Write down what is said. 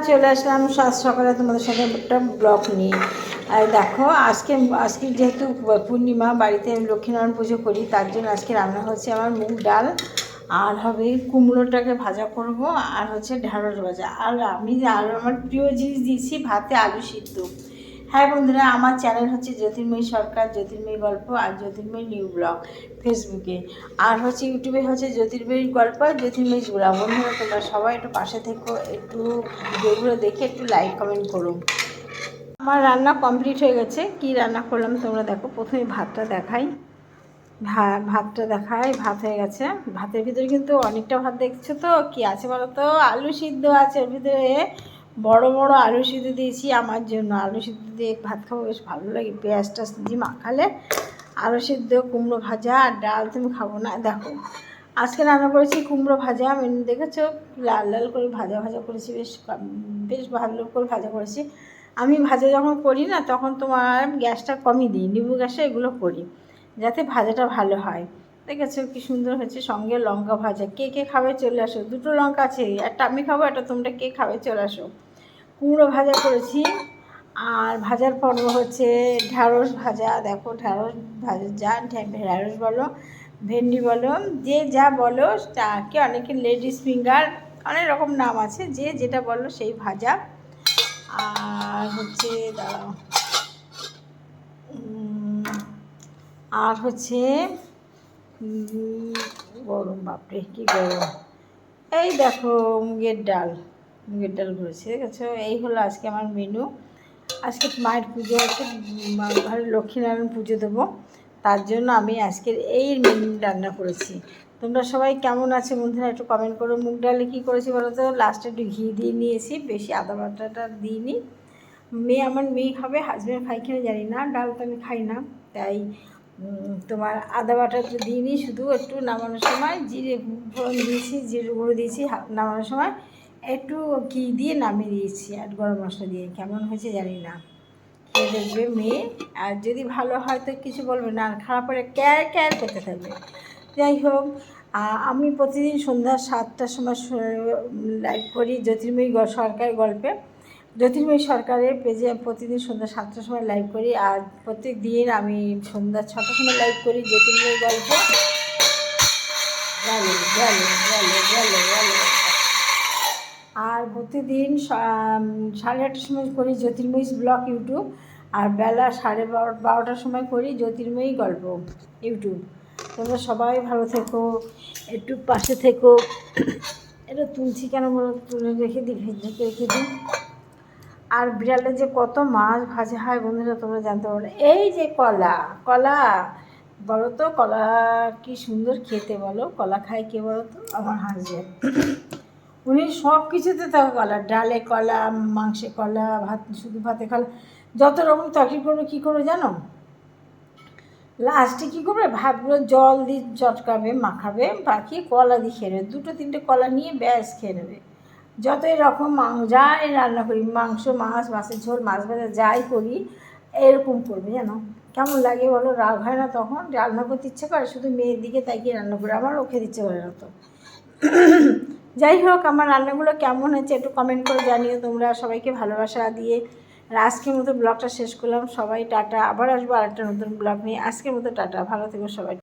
চলে আসলাম সাত সকালে তোমাদের সাথে একটা ব্লগ নিয়ে। আর দেখো আজকে যেহেতু পূর্ণিমা, বাড়িতে আমি লক্ষ্মীনারায়ণ পুজো করি, তার জন্য আজকে রান্না হচ্ছে আমার মুগ ডাল, আর হবে কুমড়োটাকে ভাজা করব, আর হচ্ছে ঢেঁড়স ভাজা, আর আমার প্রিয় জিনিস দিয়েছি ভাতে আলু সিদ্ধ। হ্যাঁ বন্ধুরা, আমার চ্যানেল হচ্ছে জ্যোতির্ময়ী সরকার, জ্যোতির্ময়ী গল্প আর জ্যোতির্ময়ী নিউ ব্লগ ফেসবুকে, আর হচ্ছে ইউটিউবে হচ্ছে জ্যোতির্ময়ী গল্প আর জ্যোতির্ময়ী ব্লগ। বন্ধুরা তোমরা সবাই একটু পাশে থেকো, একটু ভিডিওগুলো দেখে একটু লাইক কমেন্ট করো। আমার রান্না কমপ্লিট হয়ে গেছে। কি রান্না করলাম তোমরা দেখো। প্রথমে ভাতটা দেখাই, ভাত হয়ে গেছে। ভাতের ভিতরে কিন্তু অনেকটা ভাত দেখছো তো, কি আছে বলো তো, আলু সিদ্ধ আছে এর ভিতরে। বড় বড় আলু সিদ্ধ দিয়েছি আমার জন্য। আলু সিদ্ধ দিয়ে ভাত খাবো, বেশ ভালো লাগে। পেঁয়াজ টাজ দিয়ে মাখালে আলু সিদ্ধ, কুমড়ো ভাজা আর ডাল, তুমি খাবো না? দেখো আজকে রান্না করেছি কুমড়ো ভাজা। মেনু দেখেছো, লাল লাল করে ভাজা ভাজা করেছি, বেশ বেশ ভালো করে ভাজা করেছি। আমি ভাজা যখন করি না, তখন তোমার গ্যাসটা কমই দিই, নিবু গ্যাসে এগুলো করি যাতে ভাজাটা ভালো হয়। দেখেছো কি সুন্দর হয়েছে। সঙ্গে লঙ্কা ভাজা। কে কে খাবে চলে আসো। দুটো লঙ্কা আছে, একটা আমি খাবো, একটা তোমরা কে খাবে চলে আসো। কুমড়ো ভাজা করেছি, আর ভাজার পর্ব হচ্ছে ঢ্যাঁড়স ভাজা। দেখো ঢ্যাঁড়স ভাজা, ঢ্যাঁড়স বলো, ভেন্ডি বলো, যে যা বলো তাকে, অনেকে লেডিস ফিঙ্গার, অনেক রকম নাম আছে, যে যেটা বলো সেই ভাজা। আর হচ্ছে দাঁড়াও, আর হচ্ছে গরম, বাপরে কি গরম। এই দেখো মুগের ডাল করেছি, দেখেছো। এই হলো আজকে আমার মেনু। আজকে মায়ের পুজো আছে, ঘরে লক্ষ্মীনারায়ণ পুজো দেবো, তার জন্য আমি আজকের এই মেনু রান্না করেছি। তোমরা সবাই কেমন আছে বন্ধুরা, একটু কমেন্ট করো। মুগ ডালে কী করেছি বলো তো, লাস্টে একটু ঘি দিয়ে নিয়েছি, বেশি আদা বাটাটা দিইনি। আমার মেয়ে খাবে, হাজব্যান্ড খাই কিনা জানি না, ডাল তো আমি খাই না, তাই তোমার আদা বাটাটা দিইনি। শুধু একটু নামানোর সময় জিরে ফোড়ন দিয়েছি, জিরে গুঁড়ো দিয়েছি, নামানোর সময় একটু ঘি দিয়ে নামিয়ে দিয়েছি, আর গরম মশলা দিয়ে। কেমন হয়েছে জানি না, খেয়ে দেখবে মেয়ে, আর যদি ভালো হয় তো কিছু বলবে না, আর খারাপ হলে ক্যার ক্যার করতে থাকবে। যাই হোক, আমি প্রতিদিন সন্ধ্যা 7টার সময় লাইভ করি জ্যোতির্ময়ী সরকার গল্পে। জ্যোতির্ময়ী সরকারের পেজে প্রতিদিন সন্ধ্যা 7টার সময় লাইভ করি, আর প্রত্যেক দিন আমি সন্ধ্যা 6টার সময় লাইভ করি জ্যোতির্ময়ী গল্প। আর প্রতিদিন 8:30টার সময় করি জ্যোতির্ময়ী ব্লগ ইউটিউব, আর বেলা 12টার সময় করি জ্যোতির্ময়ী গল্প ইউটিউব। তোমরা সবাই ভালো থেকো, একটু পাশে থেকো। এটা তুলছি কেন বলো, তুলে রেখে দিই, রেখে দিই। আর বিড়ালে যে কত মাছ ভাজা হয় বন্ধুরা, তোমরা জানতে পারো। এই যে কলা বলো তো, কলা কি সুন্দর খেতে বলো। কলা খায় কে বলো তো, আমার হাজব্যান্ড। উনি সব কিছুতে তো কলা, ডালে কলা, মাংসে কলা, ভাত, শুধু ভাতে কলা, যত রকম তরকারি করবে। কী করবে জানো, লাস্টে কী করবে, ভাতগুলো জল দিয়ে চটকাবে, মাখাবে, বাকি কলা দিয়ে খেয়ে নেবে। 2-3টে কলা নিয়ে ব্যাস খেয়ে নেবে। যতই রকম যাই রান্না করি, মাংস, মাছের ঝোল, মাছ ভাজা যাই করি, এরকম করবে জানো। কেমন লাগে বলো, রাগ হয় না তখন? রান্না করতে ইচ্ছে করে, শুধু মেয়ের দিকে তাকিয়ে রান্না করে, আমারও খেতে ইচ্ছে করে না তো। যাই হোক, আমার রান্নাগুলো কেমন হয়েছে একটু কমেন্ট করে জানিও তোমরা। সবাইকে ভালোবাসা দিয়ে আজকের মতো ব্লগটা শেষ করলাম। সবাই টাটা, আবার আসবো আরেকটা নতুন ব্লগ নিয়ে। আজকের মতো টাটা, ভালো থেকো সবাই।